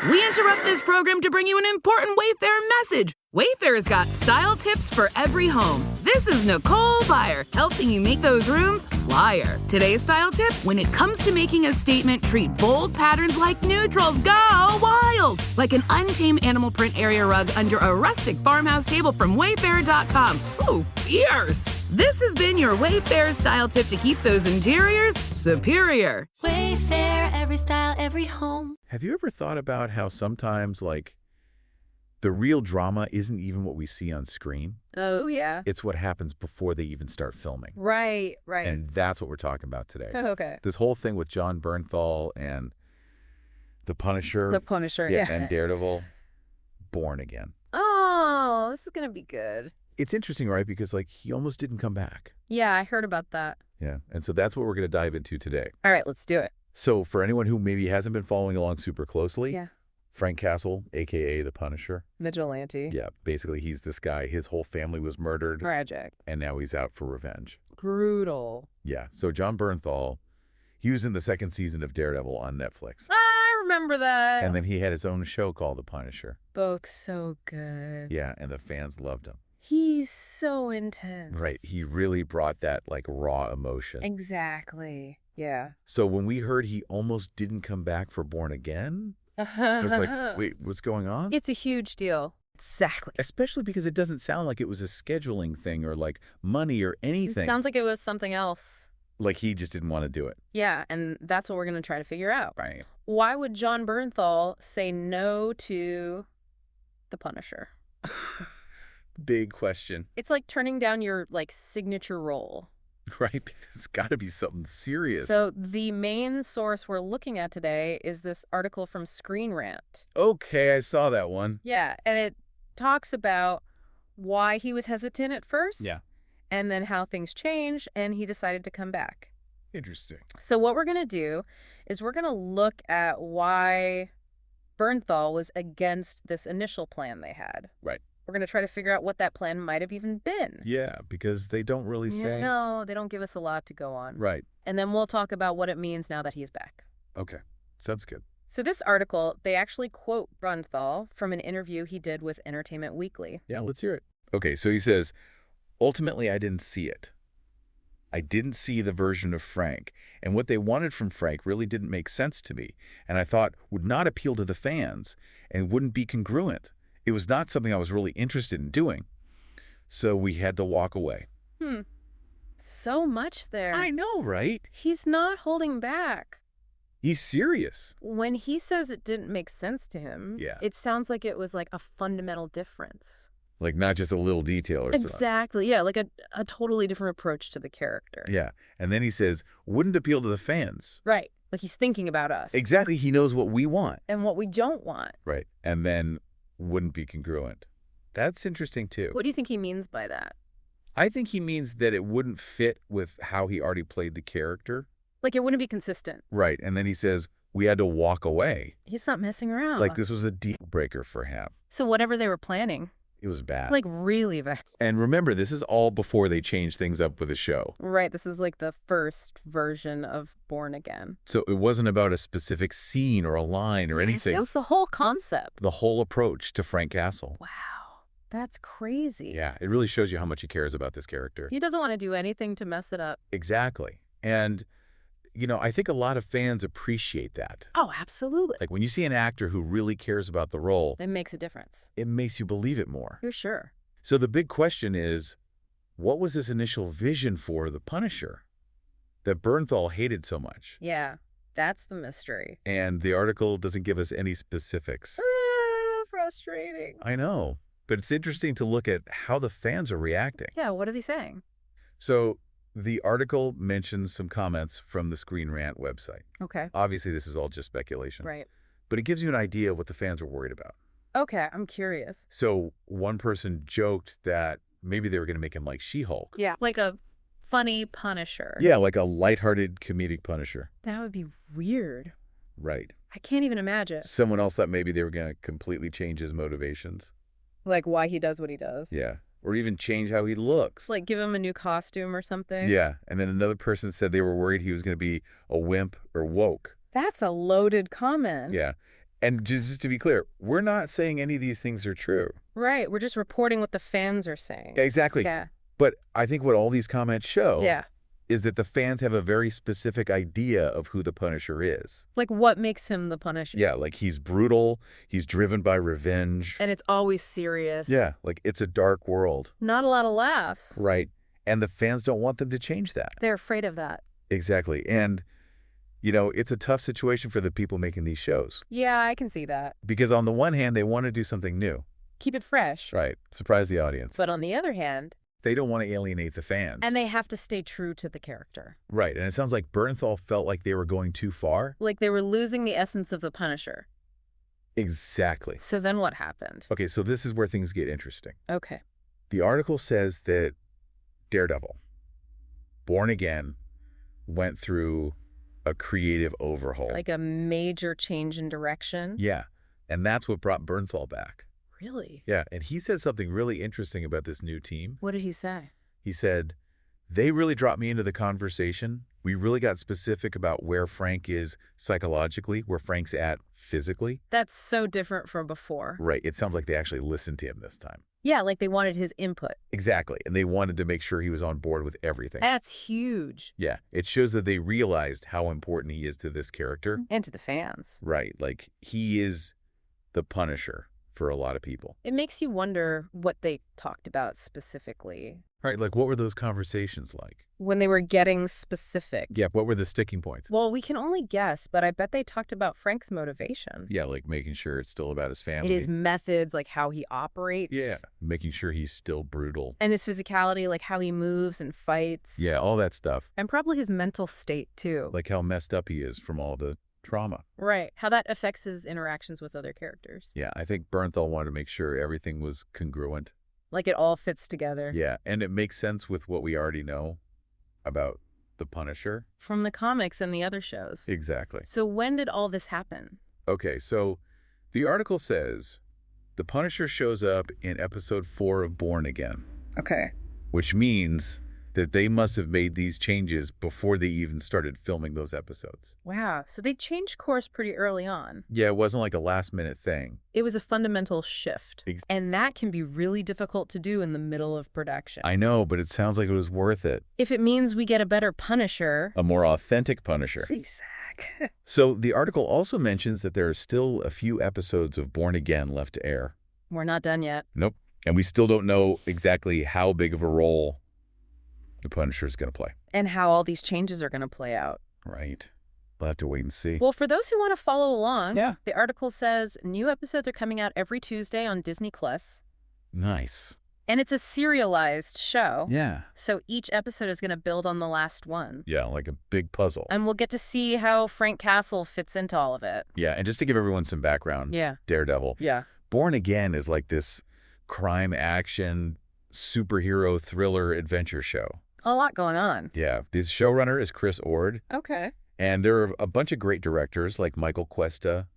We interrupt this program to bring you an important Wayfair message. Wayfair's got style tips for every home. This is Nicole Byer, helping you make those rooms flyer. Today's style tip: when it comes to making a statement, treat bold patterns like neutrals. Go wild! Like an untamed animal print area rug under a rustic farmhouse table from Wayfair.com. Ooh, fierce! This has been your Wayfair style tip to keep those interiors superior. Wayfair, every style, every home. Have you ever thought about how sometimes, the real drama isn't even what we see on screen? Oh, yeah. It's what happens before they even start filming. Right. And that's what we're talking about today. Okay. This whole thing with Jon Bernthal and The Punisher. The Punisher, yeah. And Daredevil, Born Again. Oh, this is going to be good. It's interesting, right? Because, he almost didn't come back. Yeah, I heard about that. Yeah. And so that's what we're going to dive into today. All right, let's do it. So for anyone who maybe hasn't been following along super closely, Yeah. Frank Castle, a.k.a. The Punisher. Vigilante. Yeah, basically he's this guy. His whole family was murdered. Tragic. And now he's out for revenge. Brutal. Yeah, so Jon Bernthal, he was in the second season of Daredevil on Netflix. I remember that. And then he had his own show called The Punisher. Both so good. Yeah, and the fans loved him. He's so intense. Right, he really brought that, raw emotion. Exactly. Yeah. So when we heard he almost didn't come back for Born Again, it was wait, what's going on? It's a huge deal. Exactly. Especially because it doesn't sound like it was a scheduling thing or money or anything. It sounds like it was something else. Like he just didn't want to do it. Yeah, and that's what we're going to try to figure out. Right. Why would Jon Bernthal say no to The Punisher? Big question. It's like turning down your, signature role. Right? It's got to be something serious. So the main source we're looking at today is this article from Screen Rant. Okay, I saw that one. Yeah, and it talks about why he was hesitant at first. Yeah. And then how things changed, and he decided to come back. Interesting. So what we're going to do is we're going to look at why Bernthal was against this initial plan they had. Right. We're going to try to figure out what that plan might have even been. Yeah, because they don't really say. No, they don't give us a lot to go on. Right. And then we'll talk about what it means now that he's back. Okay. Sounds good. So this article, they actually quote Bernthal from an interview he did with Entertainment Weekly. Yeah, let's hear it. Okay, so he says, ultimately, I didn't see it. I didn't see the version of Frank, and what they wanted from Frank really didn't make sense to me, and I thought would not appeal to the fans and wouldn't be congruent. It was not something I was really interested in doing, so we had to walk away. So much there. I know, right? He's not holding back. He's serious. When he says it didn't make sense to him, Yeah. It sounds like it was a fundamental difference. Not just a little detail or something. Exactly, yeah, a totally different approach to the character. Yeah, and then he says, wouldn't appeal to the fans. Right, he's thinking about us. Exactly, he knows what we want. And what we don't want. Right, and then wouldn't be congruent. That's interesting, too. What do you think he means by that? I think he means that it wouldn't fit with how he already played the character. It wouldn't be consistent. Right, and then he says, we had to walk away. He's not messing around. This was a deal breaker for him. So whatever they were planning. It was bad. Really bad. And remember, this is all before they changed things up with the show. Right, this is the first version of Born Again. So it wasn't about a specific scene or a line or anything. It was the whole concept. The whole approach to Frank Castle. Wow, that's crazy. Yeah, it really shows you how much he cares about this character. He doesn't want to do anything to mess it up. Exactly. And, I think a lot of fans appreciate that. Oh, absolutely. When you see an actor who really cares about the role, It makes a difference. it makes you believe it more. You're sure. So the big question is, what was this initial vision for the Punisher that Bernthal hated so much? Yeah, that's the mystery. And the article doesn't give us any specifics. Frustrating. I know, but it's interesting to look at how the fans are reacting. Yeah, what are they saying? So the article mentions some comments from the Screen Rant website. Okay. Obviously, this is all just speculation. Right. But it gives you an idea of what the fans are worried about. Okay, I'm curious. So one person joked that maybe they were going to make him like She-Hulk. Yeah, like a funny Punisher. Yeah, like a lighthearted comedic Punisher. That would be weird. Right. I can't even imagine. Someone else thought maybe they were going to completely change his motivations. Why he does what he does. Yeah. Or even change how he looks. Give him a new costume or something. Yeah. And then another person said they were worried he was going to be a wimp or woke. That's a loaded comment. Yeah. And just to be clear, we're not saying any of these things are true. Right. We're just reporting what the fans are saying. Exactly. Yeah. But I think what all these comments show Yeah. is that the fans have a very specific idea of who the Punisher is. Like, what makes him the Punisher? Yeah, like he's brutal, he's driven by revenge. And it's always serious. Yeah, like it's a dark world. Not a lot of laughs. Right. And the fans don't want them to change that. They're afraid of that. Exactly. And, it's a tough situation for the people making these shows. Yeah, I can see that. Because on the one hand, they want to do something new. Keep it fresh. Right. Surprise the audience. But on the other hand, they don't want to alienate the fans. and they have to stay true to the character. Right. And it sounds like Bernthal felt like they were going too far. Like they were losing the essence of the Punisher. Exactly. So then what happened? Okay, so this is where things get interesting. Okay. The article says that Daredevil, Born Again, went through a creative overhaul. Like a major change in direction? Yeah. And that's what brought Bernthal back. Really? Yeah. And he said something really interesting about this new team. What did he say? He said, they really dropped me into the conversation. We really got specific about where Frank is psychologically, where Frank's at physically. That's so different from before. Right. It sounds like they actually listened to him this time. Yeah, like they wanted his input. Exactly. And they wanted to make sure he was on board with everything. That's huge. Yeah. It shows that they realized how important he is to this character. And to the fans. Right. Like, he is the Punisher for a lot of people. It makes you wonder what they talked about specifically. Right. Like, what were those conversations like? When they were getting specific. Yeah. What were the sticking points? Well, we can only guess, but I bet they talked about Frank's motivation. Yeah. Like making sure it's still about his family. It is methods, like how he operates. Yeah. Making sure he's still brutal. And his physicality, like how he moves and fights. Yeah. All that stuff. And probably his mental state, too. Like how messed up he is from all the trauma. Right. How that affects his interactions with other characters. Yeah. I think Bernthal wanted to make sure everything was congruent. Like it all fits together. Yeah. And it makes sense with what we already know about the Punisher. From the comics and the other shows. Exactly. So when did all this happen? Okay, so the article says the Punisher shows up in episode 4 of Born Again. Okay. Which means that they must have made these changes before they even started filming those episodes. Wow. So they changed course pretty early on. Yeah, it wasn't like a last-minute thing. It was a fundamental shift. And that can be really difficult to do in the middle of production. I know, but it sounds like it was worth it. If it means we get a better Punisher. A more authentic Punisher. Please, Zach. So the article also mentions that there are still a few episodes of Born Again left to air. We're not done yet. Nope. And we still don't know exactly how big of a role the Punisher is going to play. And how all these changes are going to play out. Right. We'll have to wait and see. Well, for those who want to follow along, Yeah. the article says new episodes are coming out every Tuesday on Disney+. Nice. And it's a serialized show. Yeah. So each episode is going to build on the last one. Yeah, like a big puzzle. And we'll get to see how Frank Castle fits into all of it. Yeah, and just to give everyone some background, Yeah. Daredevil. Yeah. Born Again is like this crime action superhero thriller adventure show. A lot going on. Yeah, the showrunner is Chris Ord, Okay. and there are a bunch of great directors like Michael Cuesta,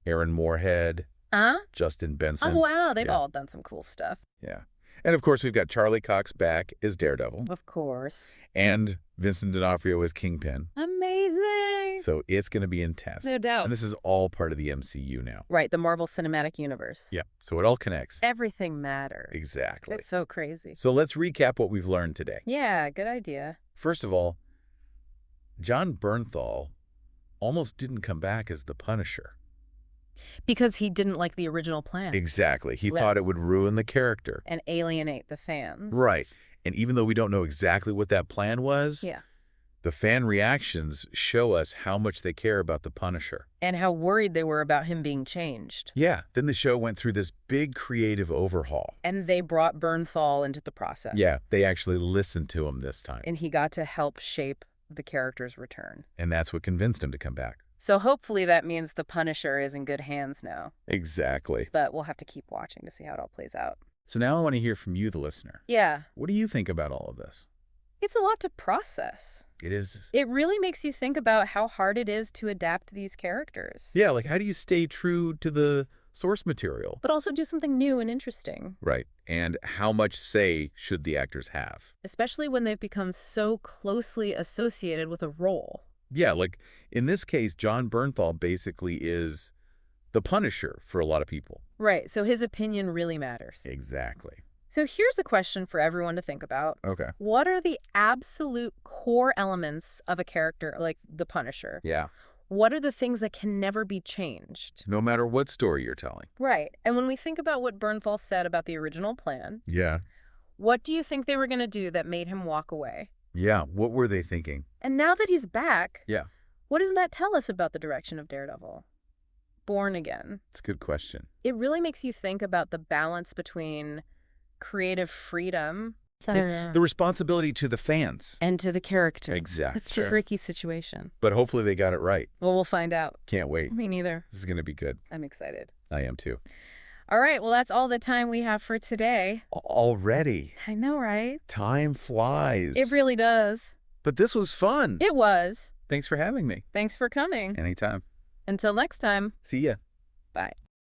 Aaron Moorhead, Huh? Justin Benson. Oh, wow. They've Yeah. all done some cool stuff. Yeah. And of course, we've got Charlie Cox back as Daredevil, Of course. and Vincent D'Onofrio as Kingpin. Amazing. So it's going to be intense. No doubt. And this is all part of the MCU now. Right. The Marvel Cinematic Universe. Yeah. So it all connects. Everything matters. Exactly. It's so crazy. So let's recap what we've learned today. Yeah. Good idea. First of all, John Bernthal almost didn't come back as the Punisher. Because he didn't like the original plan. Exactly. He Right. thought it would ruin the character. And alienate the fans. Right. And even though we don't know exactly what that plan was, Yeah. the fan reactions show us how much they care about the Punisher. And how worried they were about him being changed. Yeah. Then the show went through this big creative overhaul. And they brought Bernthal into the process. Yeah. They actually listened to him this time. And he got to help shape the character's return. And that's what convinced him to come back. So hopefully that means the Punisher is in good hands now. Exactly. But we'll have to keep watching to see how it all plays out. So now I want to hear from you, the listener. Yeah. What do you think about all of this? It's a lot to process. It is. It really makes you think about how hard it is to adapt these characters. Yeah, like how do you stay true to the source material? But also do something new and interesting. Right. And how much say should the actors have? Especially when they've become so closely associated with a role. Yeah, like in this case, John Bernthal basically is the Punisher for a lot of people. Right, so his opinion really matters. Exactly. So here's a question for everyone to think about. Okay. What are the absolute core elements of a character like the Punisher? Yeah. What are the things that can never be changed? No matter what story you're telling. Right, and when we think about what Bernthal said about the original plan, Yeah. what do you think they were going to do that made him walk away? Yeah. What were they thinking? And now that he's back, Yeah. what does that tell us about the direction of Daredevil? Born again. It's a good question. It really makes you think about the balance between creative freedom The responsibility to the fans. and to the character. Exactly. It's a tricky situation. But hopefully they got it right. Well, we'll find out. Can't wait. Me neither. This is going to be good. I'm excited. I am too. All right, well, that's all the time we have for today. Already. I know, right? Time flies. It really does. But this was fun. It was. Thanks for having me. Thanks for coming. Anytime. Until next time. See ya. Bye.